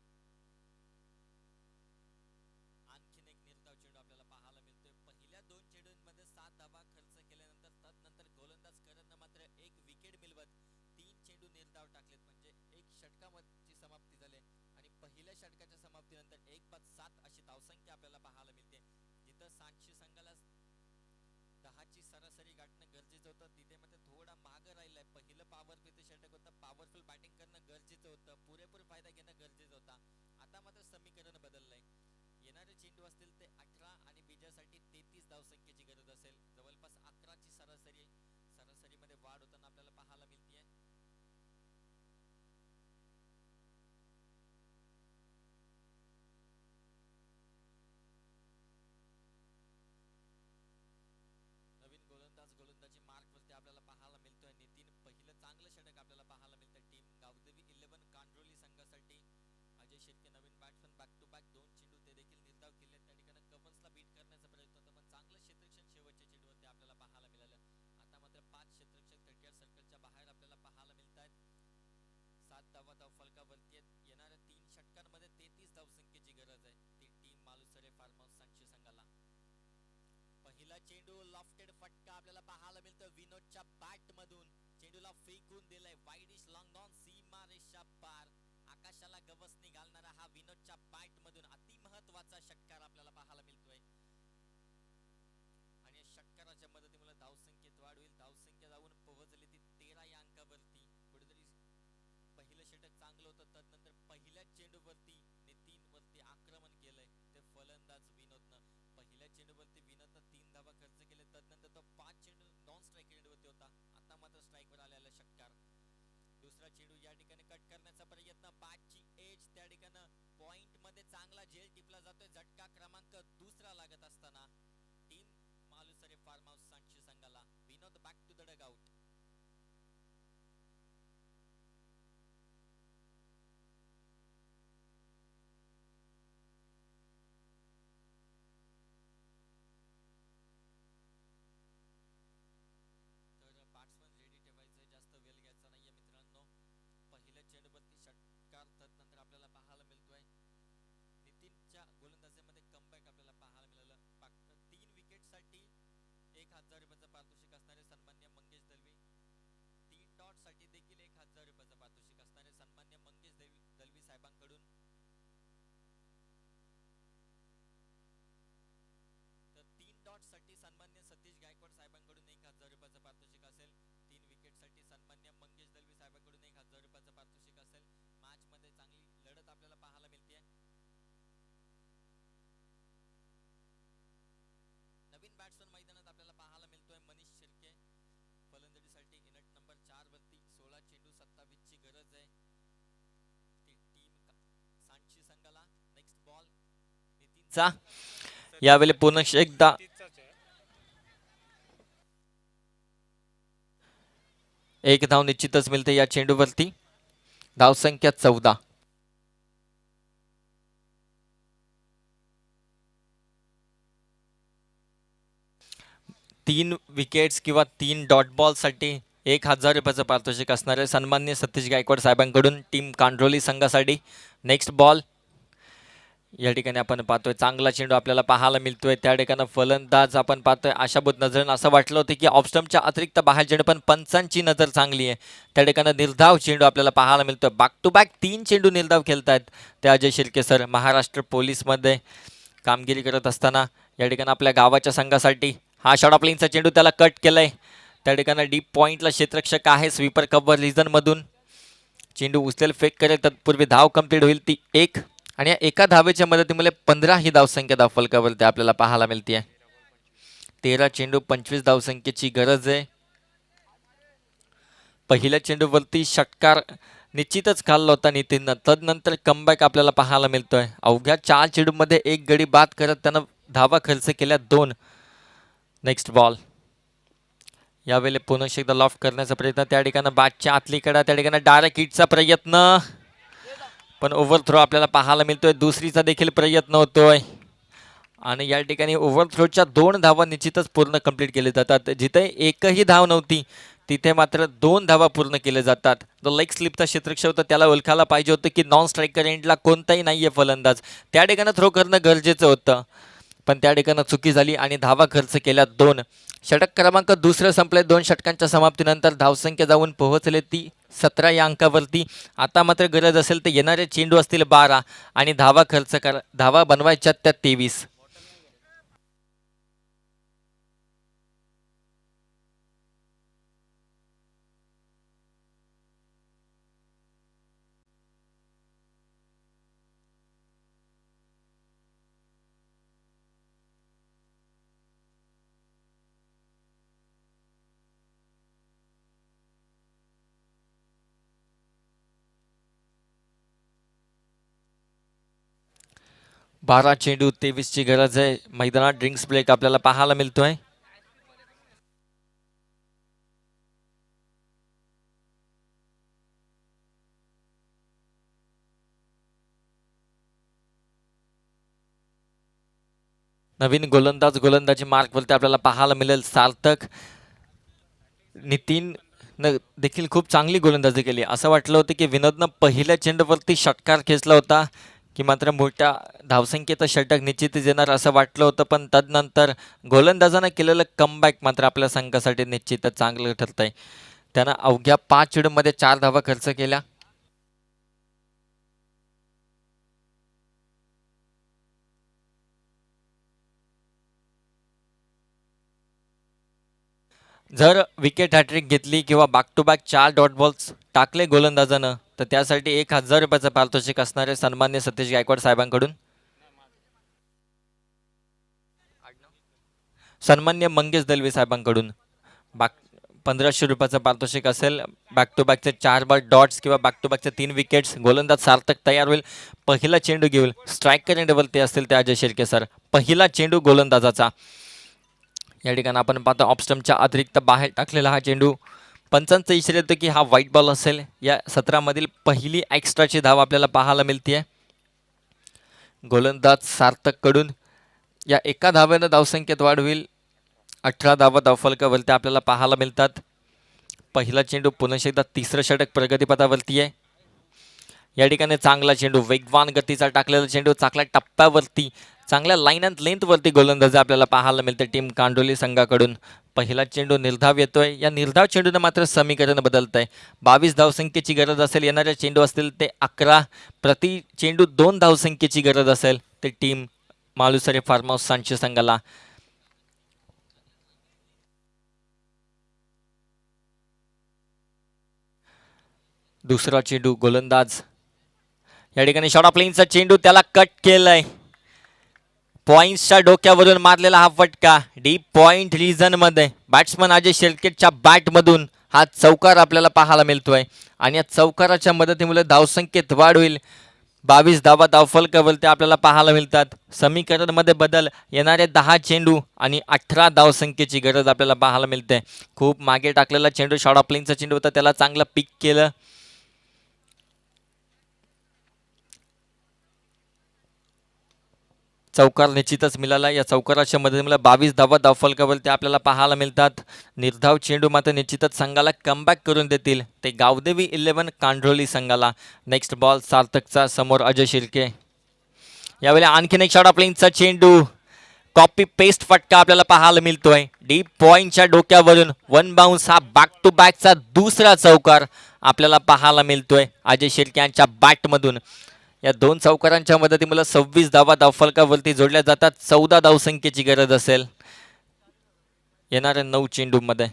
[SPEAKER 2] आणखीन एक निर्धाव चेंडू आपल्याला पाहायला मिळतोय. पहिल्या 2 चेंडूंमध्ये 7 धावा खर्च केल्यानंतर तदनंतर गोलंदाज करतनं मात्र एक विकेट मिळवत 3 चेंडू निर्धाव टाकलेत. म्हणजे एक षटकाची समाप्ती झाली आणि पहिल्या षटकाच्या समाप्तीनंतर 1-5-7 अशी धावसंख्या आपल्याला पाहायला मिळते. जिथं सांची संघाला 10ची सरासरी गाठणं गरजेचं होतं, तिथे मात्र थोडा मागं राहिलाय. पहिलं पॉवर प्ले षटक होतं, पॉवरफुल बॅटिंग करणं गरजेचं होतं, पुरेपूर फायदा घेणं गरजेचं होता. आता मात्र समीकरण बदललंय. येणारे चेंडू असतील ते 18 आणि विजयासाठी 33 धावसंख्येची गरज असेल. जवळपास 11ची सरासरीमध्ये वाढ होताना आपल्याला पाहायला मिळते. नवीन गोलंदाजी मार्क वरती आपल्याला पाहायला मिळतोय. नितीन पहिलं चांगलं षटक आपल्याला पाहायला मिळतं टीम गावदेवी 11 कांड्रोली संघासाठी. अजय शेटके नवीन बॅट्समन बॅक टू बॅक 2 चेंडू ते देखील निर्धाव केले. त्या ठिकाणी कव्हर्सला बीट करण्याचा प्रयत्न होता, पण चांगलं क्षेत्ररक्षण शेवटच्या चेंडूवरती आपल्याला पाहायला मिळालं. आता मात्र 5 क्षेत्ररक्षक 30 सर्कलच्या बाहेर आपल्याला पाहायला मिळत आहेत. 7 धावा धावफलकावरती आहेत. येणाऱ्या 3 षटकांमध्ये 33 धावसंख्येची गरज आहे ती टीम मालुसरे फार्म हाऊस सांची संघाला. पहिला चेंडू लॉफ्टेड फटका आपल्याला पाहायला मिळतो विनोदच्या बॅट मधून. चेंडूला फेकून दिलाय वाईडिश लॉंग ऑन सीमा रेषा पार. आकाशाला गवसणी घालणारा हा विनोदच्या बॅट मधून अति महत्वाचा षटकार आपल्याला पाहायला मिळतोय आणि षटकाराच्या मदतीमुळे धावसंख्येत वाढ होईल. धावसंख्या जाऊन पोहोचली ती 13 या अंकावरती. कुठेतरी पहिलं षटक चांगलं होतं, तदनंतर पहिल्याच चेंडूवरती नितीन वरती आक्रमण केलंय ते फलंदाज विनोदनं. पहिल्या चेंडूवरती विनोदनं 3 धावा खर्च केले, तदनंतर तो 5 चेंडू नॉन स्ट्राईक रेटवरती होता. आता मात्र स्ट्राईकवर आलेला षटकार. दुसरा चेंडू या ठिकाणी कट करण्याचा प्रयत्न, बॅटची एज त्या ठिकाणी पॉइंट मध्ये चांगला झेल टिपला जातोय. झटका क्रमांक 2 लागत असताना टीम मालुसरे फार्म हाऊस सांची संघाला. Vinod back to the dugout. Batsman ready ठेवायचंय, जास्त वेळ घ्यायचा नाहीये मित्रांनो. पहिल्या चेंडूवरती षटकार तदनंतर आपल्याला पाहायला मिळतोय. नितीनच्या गोलंदाजीमध्ये कमबॅक आपल्याला पाहायला मिळालं. 3 विकेटसाठी 1000 रुपयाचं पारितोषिक असणारे सन्मान्य मंगेश दलवी. 3 डॉट साठी देखील 1000 रुपयाचं पारितोषिक असणारे सन्मान्य मंगेश दलवी साहेबांकडून. तर 3 डॉट साठी सन्मान्य सतीश गायकवाड साहेबांकडून 1000 रुपयाचं पारितोषिक असेल. 3 विकेट साठी सन्मान्य मंगेश दलवी साहेबांकडून 1000 रुपयाचं पारितोषिक असेल. मॅच मध्ये चांगली लढत आपल्याला पाहायला मिळते. नवीन बॅट्समन मैदानात आपल्याला पाहायला मिळतोय मनीष शिर्के. फलंदाजीसाठी इनट नंबर 4 वरती 16 चेंडू 27 ची गरज आहे ती टीम सांची संघाला. नेक्स्ट बॉल नितीनचा. यावेळी पुन्हा एकदा एक धाव निश्चितच मिळते या चेंडूवरती. धावसंख्या 14. तीन विकेट्स किंवा 3 डॉट बॉल साठी 1000 रुपयाचं पारितोषिक असणारे सन्मान्य सतीश गायकवाड साहेबांकडून टीम कांड्रोली संघासाठी. नेक्स्ट बॉल या ठिकाणी आपण पाहतोय चांगला चेंडू आपल्याला पाहायला मिळतोय. त्या ठिकाणी फलंदाज आपण पाहतोय आशाभूत नजरेनं. असं वाटलं होतं की ऑफस्टम्पच्या अतिरिक्त बाहेर चेंडू, पण पंचांची नजर चांगली आहे. त्या ठिकाणी निर्धाव चेंडू आपल्याला पाहायला मिळतोय. बॅक टू बॅक 3 चेंडू निर्धाव खेळतायत ते अजय शिर्के सर. महाराष्ट्र पोलीसमध्ये कामगिरी करत असताना या ठिकाणी आपल्या गावाच्या संघासाठी हा शॉट ऑफ लाईनचा चेंडू त्याला कट केलाय. त्या ठिकाणी डीप पॉइंटला क्षेत्ररक्षक आहे स्वीपर कव्हर रिजन मधून. चेंडू उचलेल फेक करेल तत्पूर्वी धाव कंप्लीट होईल ती 1 आणि या एका धावेच्या मदतीमुळे 15 ही धावसंख्या धावफलकावरती आपल्याला पाहायला मिळते. 13 चेंडू 25 धावसंख्येची गरज आहे. पहिल्या चेंडूवरती षटकार निश्चितच खाल्ला होता नितीननं. तदनंतर कमबॅक आपल्याला पाहायला मिळतोय. अवघ्या 4 चेंडूमध्ये 1 गडी बाद करत त्यानं धावा खर्च केल्या 2. नेक्स्ट बॉल यावेळी पुन्हा एकदा लॉफ्ट करण्याचा प्रयत्न. त्या ठिकाणी बॅटच्या आतली कडा, त्या ठिकाणी डायरेक्ट हिटचा प्रयत्न, पण ओव्हरथ्रो आपल्याला पाहायला मिळतोय. दुसरीचा देखील प्रयत्न होतोय आणि या ठिकाणी ओव्हरथ्रोच्या 2 धावा निश्चितच पूर्ण कंप्लीट केले जातात. जिथे एकही धाव नव्हती तिथे मात्र 2 धावा पूर्ण केले जातात. जो लेग स्लिपचा क्षेत्ररक्षक होता त्याला ओळखायला पाहिजे होतं की नॉन स्ट्रायकर एंडला कोणताही नाही आहे फलंदाज, त्या ठिकाणी थ्रो करणं गरजेचं होतं, पण त्या ठिकाणी चुकी झाली आणि धावा खर्च केल्या 2. षटक क्रमांक दुसरं संपले. 2 षटकांच्या समाप्तीनंतर धावसंख्या जाऊन पोहोचले ती 17 या अंकावरती. आता मात्र गरज असेल तर येणारे चेंडू असतील 12 आणि धावा बनवायच्या त्या 23. बारा चेंडू 23ची गरज आहे. मैदानात ड्रिंक्स ब्रेक आपल्याला पाहायला मिळतोय. नवीन गोलंदाजी मार्कवरती आपल्याला पाहायला मिळेल सार्थक. नितीन देखील खूप चांगली गोलंदाजी केली. असं वाटलं होतं की विनोदनं पहिल्या चेंडूवरती षटकार खेचला होता की मात्र मोठ्या धावसंख्येचं षटक निश्चितच येणार असं वाटलं होतं, पण तदनंतर गोलंदाजानं केलेलं कमबॅक मात्र आपल्या संघासाठी निश्चितच चांगलं ठरत आहे. त्यानं अवघ्या 5 चेंडूमध्ये 4 धावा खर्च केल्या. जर विकेट हॅट्रिक घेतली किंवा back to back 4 dot balls टाकले गोलंदाजानं तर त्यासाठी 1000 रुपयाचं पारितोषिक असणार आहे सन्मान्य सतीश गायकवाड साहेबांकडून. सन्मान्य मंगेश दलवी साहेबांकडून 1500 रुपयाचं पारितोषिक असेल. बॅक टू बॅकचे 4 बार डॉट्स किंवा बॅक टू बॅकचे 3 विकेट्स. गोलंदाज सार्थक तयार होईल. पहिला चेंडू घेईल. स्ट्रायकर एंडवरती असतील ते अजय शिर्के सर. पहिला चेंडू गोलंदाजाचा. या ठिकाणी आपण पाहतो ऑफस्टम्पच्या अतिरिक्त बाहेर टाकलेला हा चेंडू. पंचांचा इशारा येतो की हा व्हाईट बॉल असेल. या सत्रामधील पहिली एक्स्ट्राची धाव आपल्याला पाहायला मिळते. गोलंदाज सार्थककडून या एका धावेनं धावसंख्येत वाढ होईल. 18 धावा धावफलकावरती आपल्याला पाहायला मिळतात. पहिला चेंडू पुन्हा एकदा तिसरं षटक प्रगतीपथावरती आहे. या ठिकाणी चांगला चेंडू, वेगवान गतीचा टाकलेला चेंडू, चांगल्या टप्प्यावरती, चांगल्या लाईन अँड लेंथवरती गोलंदाजी आपल्याला पाहायला मिळते टीम कांडोली संघाकडून. पहिला चेंडू निर्धाव येतोय. या निर्धाव चेंडूनं मात्र समीकरण बदलत आहे. 22 धावसंख्येची गरज असेल. येणारे चेंडू असतील ते 11. प्रति चेंडू 2 धावसंख्येची गरज असेल ते टीम मालुसरे फार्म हाऊस सांची संघाला. दुसरा चेंडू गोलंदाज. या ठिकाणी शॉर्ट प्लेनचा चेंडू त्याला कट केलाय. पॉइंट्सच्या डोक्यावरून मारलेला हा फटका डीप पॉइंट रिजन मध्ये बॅट्समन अजय शेळकेच्या बॅटमधून हा चौकार आपल्याला पाहायला मिळतोय आणि या चौकाराच्या मदतीमुळे धावसंख्येत वाढ होईल. 22 धावा धावफलकावरती आपल्याला पाहायला मिळतात. समीकरणमध्ये बदल. येणारे 10 चेंडू आणि 18 धावसंख्येची गरज आपल्याला पाहायला मिळते. खूप मागे टाकलेला चेंडू शॉर्ट प्लेनचा चेंडू होता, त्याला चांगलं पिक केलं. चौकार निश्चितच मिळाला. या चौकाराच्या मदतीमुळे 22 धावा धावफलकावरती आपल्याला पाहायला मिळतात. निर्धाव चेंडू मात्र निश्चितच संघाला कमबॅक करून देतील ते गावदेवी 11 कांडोली संघाला. नेक्स्ट बॉल सार्थकचा, समोर अजय शिर्के. यावेळी आणखीन एक शॉर्ट प्लेनचा चेंडू, कॉपी पेस्ट फटका आपल्याला पाहायला मिळतोय. डीप पॉइंटच्या डोक्यावरून 1 बाउन्स. हा बॅक टू बॅकचा दुसरा चौकार आपल्याला पाहायला मिळतोय अजय शिर्के यांच्या बॅटमधून. या 2 चौकारांच्या मदतीमुळे 26 धावा धावफलकावरती जोडल्या जातात. 14 धावसंख्येची गरज असेल येणाऱ्या 9 चेंडूमध्ये.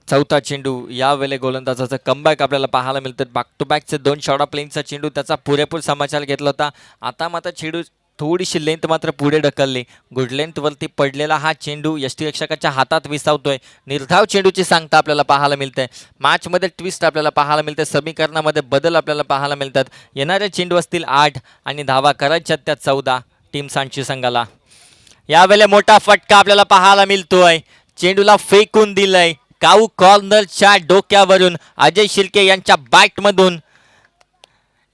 [SPEAKER 2] चौथा चेंडू. यावेळी गोलंदाजाचं कमबॅक आपल्याला पाहायला मिळतं. बॅक टू बॅकचे 2 शॉर्ट प्लेनचा चेंडू, त्याचा पुरेपूर समाचार घेतला होता. आता मात्र चेंडू थोडीशी लेंथ मात्र पुढे ढकलली. गुड लेंथवरती पडलेला हा चेंडू यष्टिरक्षकाच्या हातात विसावतोय. निर्धाव चेंडूची सांगता आपल्याला पाहायला मिळते. मॅचमध्ये ट्विस्ट आपल्याला पाहायला मिळते. समीकरणामध्ये बदल आपल्याला पाहायला मिळतात. येणारे चेंडू असतील 8 आणि धावा करायच्या त्या 14 टीम सांची संघाला. यावेळेला मोठा फटका आपल्याला पाहायला मिळतोय. चेंडूला फेकून दिलंय. काऊ कॉर्नरच्या डोक्यावरून अजय शिर्के यांच्या बॅटमधून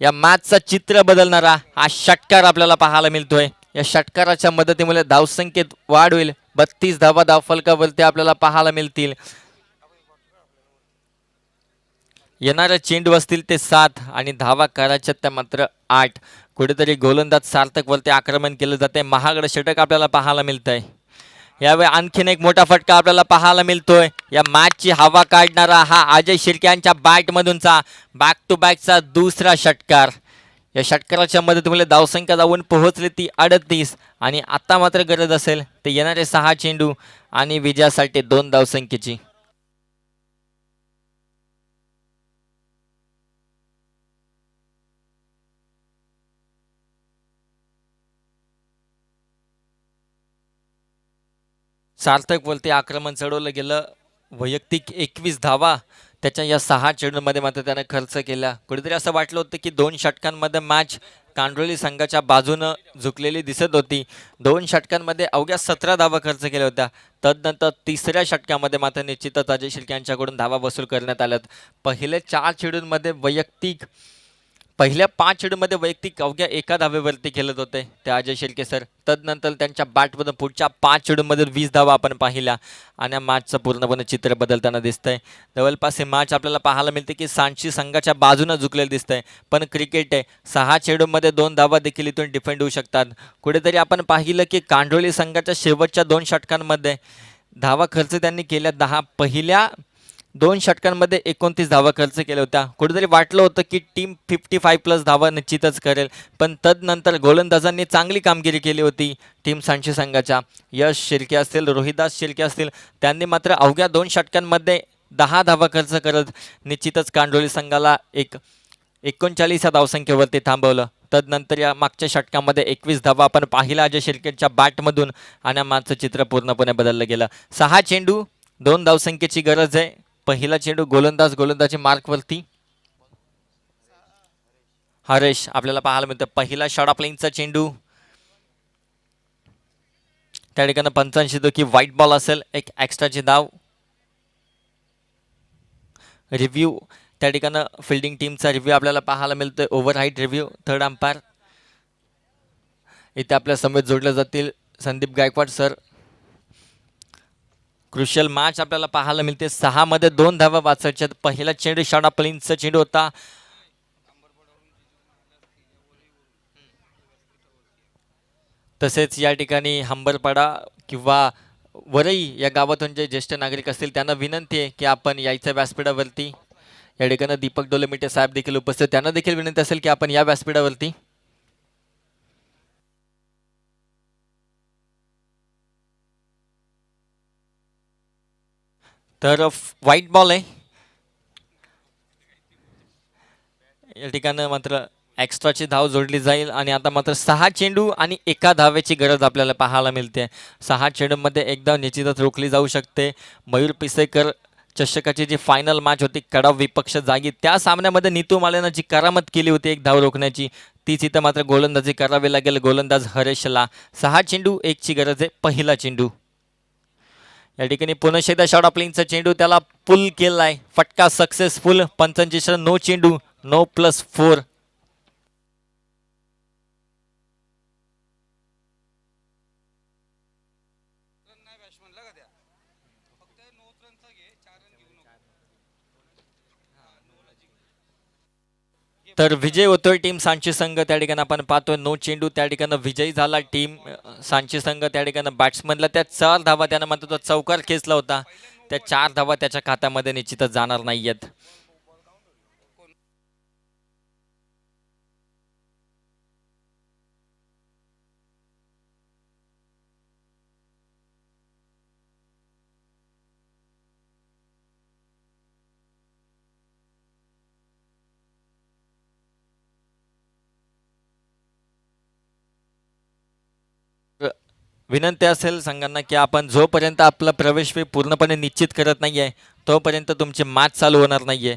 [SPEAKER 2] या मॅचचं चित्र बदलणारा हा षटकार आपल्याला पाहायला मिळतोय. या षटकाराच्या मदतीमुळे धावसंख्येत वाढ होईल. 32 धावा धावफलकावरती आपल्याला पाहायला मिळतील. येणारे चेंडू असतील ते 7 आणि धावा करायच्या त्या मात्र 8. कुठेतरी गोलंदाज सार्थक वरती आक्रमण केलं जाते. महागडं षटक आपल्याला पाहायला मिळतंय. यावेळी आणखीन एक मोठा फटका आपल्याला पाहायला मिळतोय. या मॅचची हवा काढणारा हा अजय शिर्के यांच्या बॅटमधूनचा बॅक टू बॅकचा दुसरा षटकार. या षटकाराच्या मदतीमुळे धावसंख्या जाऊन पोहोचली ती 38 आणि आता मात्र गरज असेल तर येणारे 6 चेंडू आणि विजयासाठी 2 धावसंख्येची. सार्थक वरती आक्रमण चढवलं गेलं. वैयक्तिक 21 धावा त्याच्या या 6 चेंडूंमध्ये मात्र त्याने खर्च केला. कुठेतरी असं वाटलं होतं की 2 षटकांमध्ये मॅच कांडोली संघाच्या बाजूनं झुकलेली दिसत होती. 2 षटकांमध्ये अवघ्या 17 धावा खर्च केल्या होत्या. तदनंतर तिसऱ्या षटकामध्ये मात्र निश्चितच अजय शिर्के यांच्याकडून धावा वसूल करण्यात आल्यात. पहिले 4 चेंडूंमध्ये वैयक्तिक पहिल्या 5 चेंडूमध्ये वैयक्तिक अवघ्या 1 धावेवरती खेळत होते ते अजय शिर्के सर. तदनंतर त्यांच्या बॅटमधून पुढच्या 5 चेंडूंमध्ये 20 धावा आपण पाहिल्या आणि मॅचचं पूर्णपणे चित्र बदलताना दिसतंय. जवळपास हे मॅच आपल्याला पाहायला मिळते की सांची संघाच्या बाजूनं झुकलेलं दिसतंय. पण क्रिकेट आहे. 6 चेंडूंमध्ये 2 धावा देखील इथून डिफेंड होऊ शकतात. कुठेतरी आपण पाहिलं की कांडोली संघाच्या शेवटच्या 2 षटकांमध्ये धावा खर्च त्यांनी केल्या 10. पहिल्या 2 षटकांमध्ये 29 धावा खर्च केल्या होत्या. कुठेतरी वाटलं होतं की टीम 55+ धावा निश्चितच करेल. पण तदनंतर गोलंदाजांनी चांगली कामगिरी केली होती टीम सांची संघाच्या. यश शिर्के असतील, रोहिदास शिर्के असतील, त्यांनी मात्र अवघ्या 2 षटकांमध्ये 10 धावा खर्च करत निश्चितच कांडोली संघाला 39 या धावसंख्येवरती थांबवलं. तदनंतर या मागच्या षटकामध्ये 21 धावा आपण पाहिला अजय शिर्केच्या बॅटमधून आणि मॅचचं चित्र पूर्णपणे बदललं गेलं. 6 चेंडू 2 धावसंख्येची गरज आहे. पहिला चेंडू गोलंदाजी मार्कवरती हरेश आपल्याला पाहायला मिळतं. पहिला शॉट प्लेइंगचा चेंडू त्या ठिकाणी पंचांशी येतो की व्हाईट बॉल असेल. एक एक्स्ट्राची धाव. रिव्ह्यू त्या ठिकाणी फिल्डिंग टीमचा रिव्ह्यू आपल्याला पाहायला मिळतोय. ओव्हरहाईट रिव्ह्यू. थर्ड अंपायर इथे आपल्या समेत जोडले जातील Sandeep Gaikwad sir. Crucial match आपल्याला पाहायला मिळते. 6 मध्ये 2 धावा वाचायच्या. पहिला चेंडू शॉट प्लेइंगचा चेंडू होता. तसेच या ठिकाणी हंबरपाडा किंवा वरई या गावातून जे ज्येष्ठ नागरिक असतील त्यांना विनंती आहे की आपण यायच्या व्यासपीठावरती. या ठिकाणी दीपक डोलेमिटे साहेब देखील उपस्थित. त्यांना देखील विनंती असेल की आपण या व्यासपीठावरती. तर व्हाईट बॉल आहे. या ठिकाणी मात्र एक्स्ट्राची धाव जोडली जाईल आणि आता मात्र 6 चेंडू आणि 1 धावेची गरज आपल्याला पाहायला मिळते. 6 चेंडूमध्ये 1 धाव निश्चितच रोखली जाऊ शकते. मयूर पिसेकर चषकाची जी फायनल मॅच होती कडाव विपक्ष जागी, त्या सामन्यामध्ये नीतू मालेनं जी करामत केली होती 1 धाव रोखण्याची, तीच इथं मात्र गोलंदाजी करावी लागेल गोलंदाज हरेशला. 6 चेंडू 1ची गरज आहे. पहिला चेंडू या ठिकाणी पुन्हा एकदा शॉट प्लेइंगचा चेंडू त्याला पुल केलाय. फटका सक्सेसफुल. पंचांची नो चेंडू, नो +4. तर विजय होतोय टीम सांची संघ. त्या ठिकाणी आपण पाहतोय 9 चेंडू त्या ठिकाणी विजयी झाला टीम सांची संघ. त्या ठिकाणी बॅट्समनला त्या 4 धावा त्यानं मात्र तो चौकार खेचला होता. त्या 4 धावा त्याच्या खात्यामध्ये निश्चितच जाणार नाहीयेत. विनंती असेल संघांना की आपण जोपर्यंत आपला प्रवेश फी पूर्णपणे निश्चित करत नाही आहे तोपर्यंत तुमची मॅच चालू होणार नाही आहे.